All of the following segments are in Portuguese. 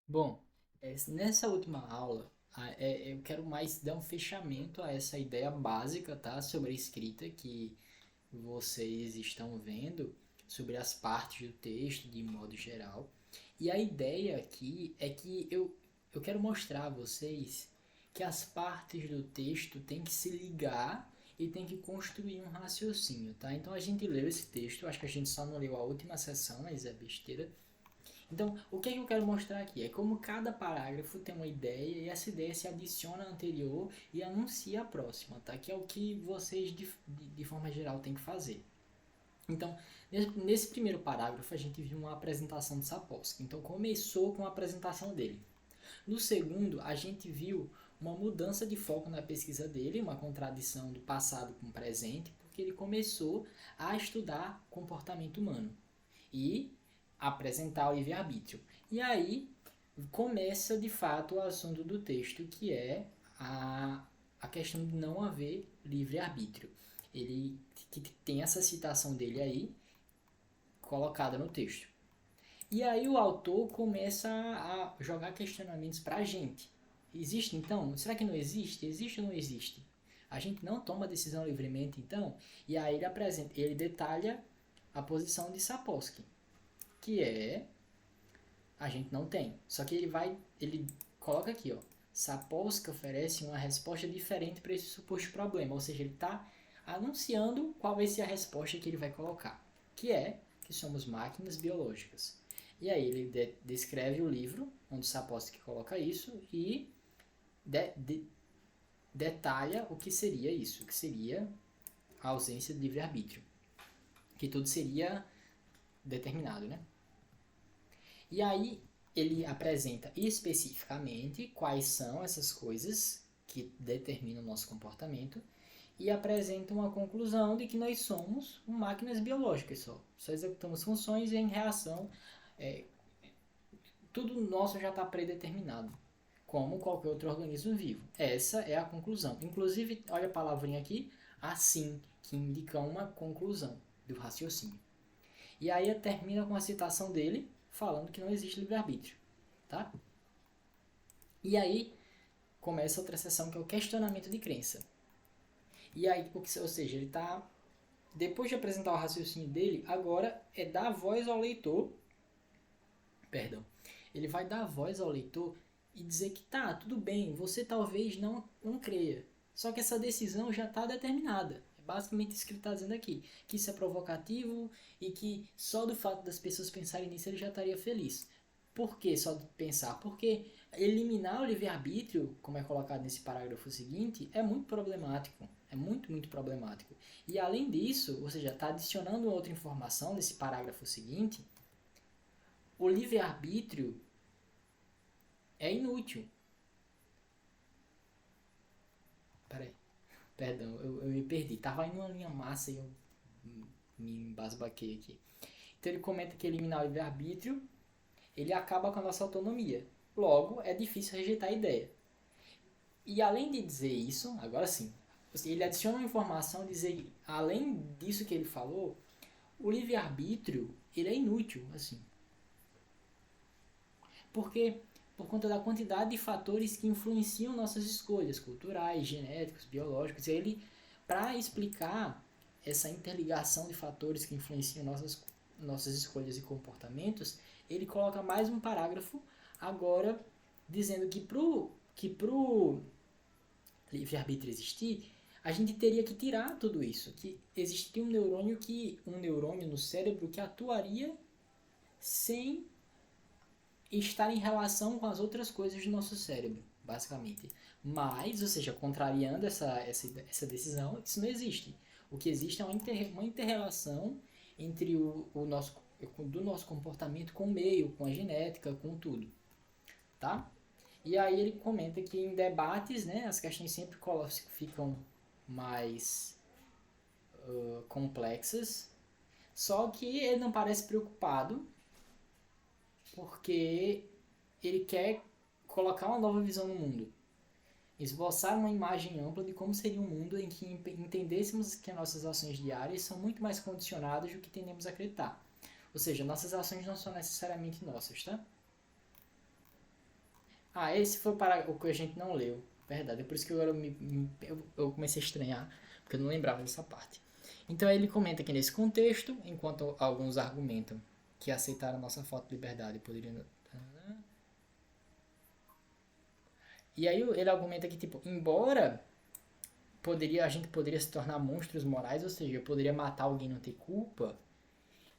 Bom, nessa última aula, eu quero mais dar um fechamento a essa ideia básica, tá? Sobre a escrita que vocês estão vendo, sobre as partes do texto de modo geral. E a ideia aqui é que eu quero mostrar a vocês que as partes do texto têm que se ligar e tem que construir um raciocínio, tá? Então a gente leu esse texto, acho que a gente só não leu a última sessão, mas é besteira. Então, o que é que eu quero mostrar aqui? É como cada parágrafo tem uma ideia e essa ideia se adiciona à anterior e anuncia a próxima, tá? Que é o que vocês, de forma geral, têm que fazer. Então, nesse primeiro parágrafo, a gente viu uma apresentação de Sapolsky. Então, começou com a apresentação dele. No segundo, a gente viu uma mudança de foco na pesquisa dele, uma contradição do passado com o presente, porque ele começou a estudar comportamento humano. E apresentar o livre-arbítrio. E aí começa de fato o assunto do texto, que é a questão de não haver livre-arbítrio. Ele que tem essa citação dele aí, colocada no texto. E aí o autor começa a jogar questionamentos para a gente. Existe então? Será que não existe? Existe ou não existe? A gente não toma decisão livremente então? E aí ele detalha a posição de Sapolsky, que é a gente não tem. Só que ele coloca aqui, ó, Sapolsky oferece uma resposta diferente para esse suposto problema, ou seja, ele está anunciando qual vai ser a resposta que ele vai colocar, que é que somos máquinas biológicas. E aí ele descreve o livro onde Sapolsky coloca isso e de, de, detalha o que seria isso, o que seria a ausência de livre-arbítrio, que tudo seria determinado, né? E aí ele apresenta especificamente quais são essas coisas que determinam o nosso comportamento e apresenta uma conclusão de que nós somos máquinas biológicas só executamos funções em reação, é, tudo nosso já está predeterminado, como qualquer outro organismo vivo. Essa é a conclusão. Inclusive, olha a palavrinha aqui, assim, que indica uma conclusão do raciocínio. E aí termina com a citação dele, falando que não existe livre-arbítrio. Tá? E aí começa outra seção que é o questionamento de crença. E aí, ou seja, ele está, depois de apresentar o raciocínio dele, agora é dar voz ao leitor, perdão, ele vai dar voz ao leitor e dizer que tá, tudo bem, você talvez não creia, só que essa decisão já está determinada. É basicamente isso que ele está dizendo aqui, que isso é provocativo e que só do fato das pessoas pensarem nisso ele já estaria feliz. Por que só de pensar? Porque eliminar o livre-arbítrio, como é colocado nesse parágrafo seguinte, é muito problemático. É muito, muito problemático. E além disso, ou seja, está adicionando outra informação nesse parágrafo seguinte, o livre-arbítrio é inútil. Peraí, perdão, eu me perdi. Tava em uma linha massa e eu me embasbaquei aqui. Então ele comenta que eliminar o livre-arbítrio, ele acaba com a nossa autonomia. Logo, é difícil rejeitar a ideia. E além de dizer isso, agora sim, ele adiciona uma informação dizer, além disso que ele falou, o livre-arbítrio, ele é inútil, assim. Porque por conta da quantidade de fatores que influenciam nossas escolhas culturais, genéticos, biológicos, e ele para explicar essa interligação de fatores que influenciam nossas escolhas e comportamentos, ele coloca mais um parágrafo agora dizendo que pro livre-arbítrio existir, a gente teria que tirar tudo isso, que existiria um neurônio no cérebro que atuaria sem estar em relação com as outras coisas do nosso cérebro, basicamente. Mas, ou seja, contrariando essa decisão, isso não existe. O que existe é uma inter-relação entre do nosso comportamento com o meio, com a genética, com tudo, tá? E aí ele comenta que em debates, né, as questões sempre ficam mais complexas, só que ele não parece preocupado porque ele quer colocar uma nova visão no mundo, esboçar uma imagem ampla de como seria um mundo em que entendêssemos que nossas ações diárias são muito mais condicionadas do que tendemos a acreditar. Ou seja, nossas ações não são necessariamente nossas, tá? Ah, esse foi o que a gente não leu. Verdade, é por isso que agora eu comecei a estranhar, porque eu não lembrava dessa parte. Então ele comenta que nesse contexto, enquanto alguns argumentam que aceitar a nossa falta de liberdade poderia... E aí ele argumenta que, tipo, embora a gente poderia se tornar monstros morais, ou seja, eu poderia matar alguém e não ter culpa,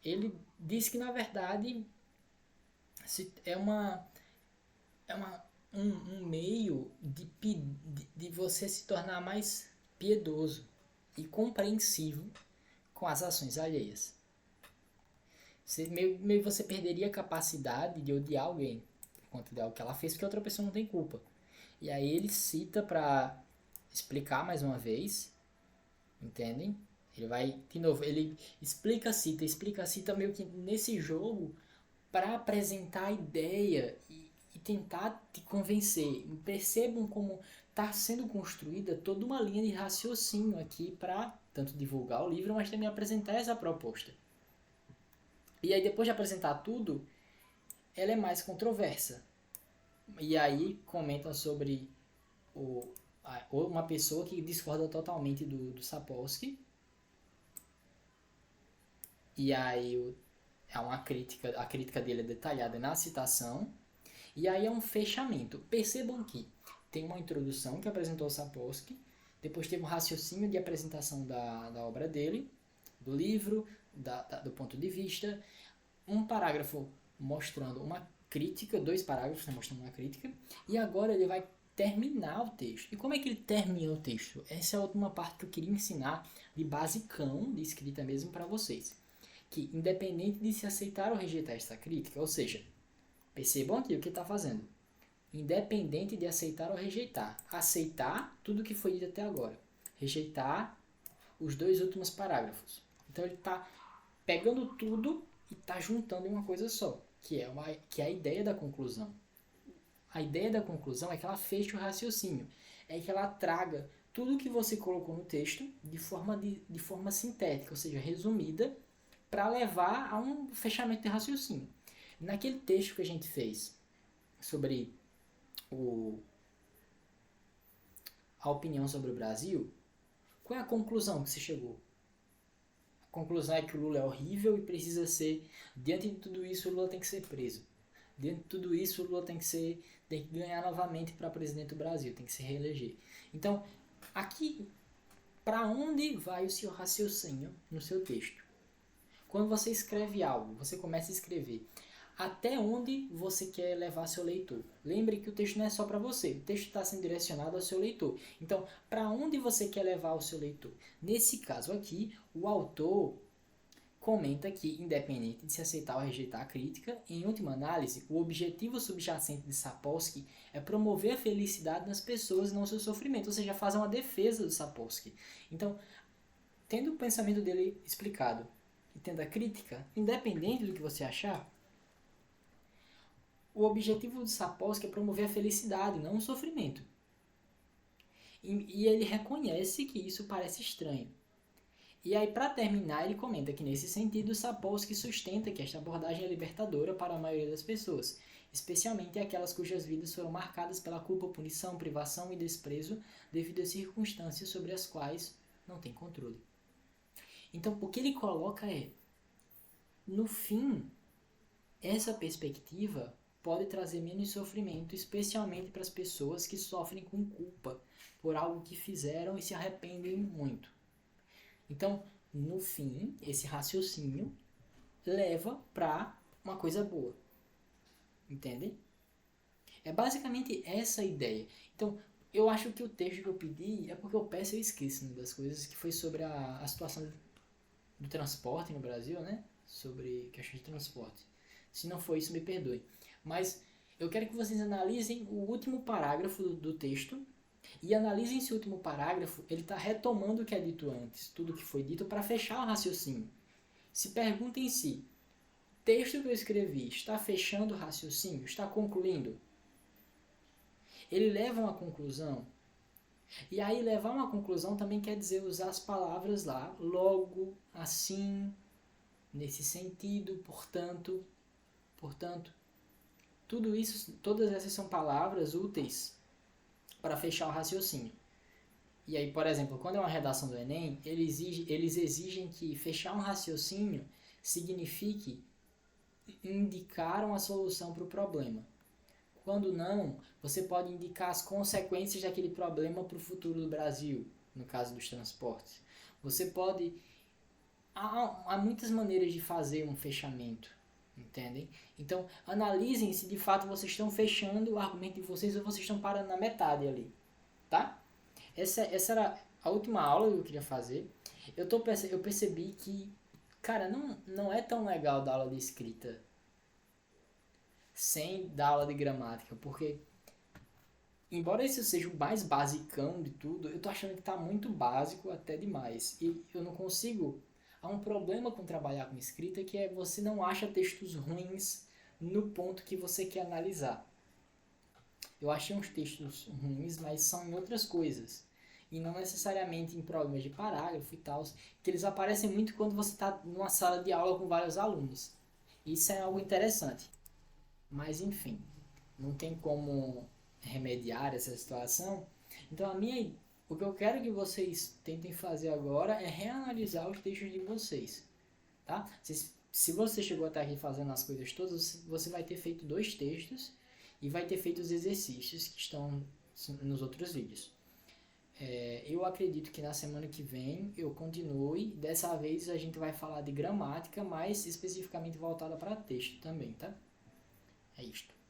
ele diz que, na verdade, é um meio de você se tornar mais piedoso e compreensivo com as ações alheias. Meio você perderia a capacidade de odiar alguém por conta de algo que ela fez, porque a outra pessoa não tem culpa. E aí ele cita para explicar mais uma vez, entendem? Ele vai, de novo, ele explica, cita meio que nesse jogo para apresentar a ideia e tentar te convencer. Percebam como está sendo construída toda uma linha de raciocínio aqui para tanto divulgar o livro, mas também apresentar essa proposta. E aí depois de apresentar tudo, ela é mais controversa. E aí comentam sobre uma pessoa que discorda totalmente do Sapolsky. E aí é uma crítica, a crítica dele é detalhada na citação. E aí é um fechamento. Percebam que tem uma introdução que apresentou o Sapolsky, depois teve um raciocínio de apresentação da obra dele, do livro, do ponto de vista, um parágrafo mostrando uma crítica, 2 parágrafos mostrando uma crítica, e agora ele vai terminar o texto. E como é que ele termina o texto? Essa é a última parte que eu queria ensinar de basicão, de escrita mesmo para vocês. Que independente de se aceitar ou rejeitar essa crítica, ou seja, percebam aqui o que está fazendo. Independente de aceitar ou rejeitar. Aceitar tudo que foi dito até agora. Rejeitar os 2 últimos parágrafos. Então ele está pegando tudo e está juntando em uma coisa só, que é a ideia da conclusão. A ideia da conclusão é que ela feche o raciocínio, é que ela traga tudo que você colocou no texto de forma sintética, ou seja, resumida, para levar a um fechamento de raciocínio. Naquele texto que a gente fez sobre a opinião sobre o Brasil, qual é a conclusão que se chegou? A conclusão é que o Lula é horrível e precisa ser... Diante de tudo isso, o Lula tem que ser preso. Diante de tudo isso, o Lula tem que ganhar novamente para presidente do Brasil, tem que se reeleger. Então, aqui, para onde vai o seu raciocínio no seu texto? Quando você escreve algo, você começa a escrever. Até onde você quer levar seu leitor? Lembre que o texto não é só para você, o texto está sendo direcionado ao seu leitor. Então, para onde você quer levar o seu leitor? Nesse caso aqui, o autor comenta que, independente de se aceitar ou rejeitar a crítica, em última análise, o objetivo subjacente de Sapolsky é promover a felicidade nas pessoas e não o seu sofrimento, ou seja, fazer uma defesa do Sapolsky. Então, tendo o pensamento dele explicado e tendo a crítica, independente do que você achar, o objetivo do Sapolsky é promover a felicidade, não o sofrimento. E ele reconhece que isso parece estranho. E aí, para terminar, ele comenta que, nesse sentido, Sapolsky sustenta que esta abordagem é libertadora para a maioria das pessoas, especialmente aquelas cujas vidas foram marcadas pela culpa, punição, privação e desprezo devido a circunstâncias sobre as quais não tem controle. Então, o que ele coloca é, no fim, essa perspectiva pode trazer menos sofrimento, especialmente para as pessoas que sofrem com culpa por algo que fizeram e se arrependem muito. Então, no fim, esse raciocínio leva para uma coisa boa. Entendem? É basicamente essa a ideia. Então, eu acho que o texto que eu pedi é porque eu peço e eu esqueço, né, das coisas, que foi sobre a situação do transporte no Brasil, né? Sobre questão de transporte. Se não for isso, me perdoe. Mas eu quero que vocês analisem o último parágrafo do texto e analisem esse último parágrafo, ele está retomando o que é dito antes, tudo que foi dito, para fechar o raciocínio. Se perguntem se o texto que eu escrevi está fechando o raciocínio, está concluindo. Ele leva a uma conclusão. E aí levar a uma conclusão também quer dizer usar as palavras lá, logo, assim, nesse sentido, portanto. Tudo isso, todas essas são palavras úteis para fechar o raciocínio. E aí, por exemplo, quando é uma redação do Enem, eles exigem que fechar um raciocínio signifique indicar uma solução para o problema. Quando não, você pode indicar as consequências daquele problema para o futuro do Brasil, no caso dos transportes. Você pode... Há muitas maneiras de fazer um fechamento, entendem? Então, analisem se de fato vocês estão fechando o argumento de vocês ou vocês estão parando na metade ali, tá? Essa era a última aula que eu queria fazer. Eu percebi que, cara, não é tão legal dar aula de escrita sem dar aula de gramática, porque, embora esse seja o mais basicão de tudo, eu tô achando que tá muito básico até demais. E eu não consigo... Há um problema com trabalhar com escrita, que é você não acha textos ruins no ponto que você quer analisar. Eu achei uns textos ruins, mas são em outras coisas. E não necessariamente em problemas de parágrafo e tal, que eles aparecem muito quando você está numa sala de aula com vários alunos. Isso é algo interessante. Mas enfim, não tem como remediar essa situação. Então o que eu quero que vocês tentem fazer agora é reanalisar os textos de vocês. Tá? Se você chegou até aqui fazendo as coisas todas, você vai ter feito 2 textos e vai ter feito os exercícios que estão nos outros vídeos. Eu acredito que na semana que vem eu continue. Dessa vez a gente vai falar de gramática, mas especificamente voltada para texto também, tá? É isto.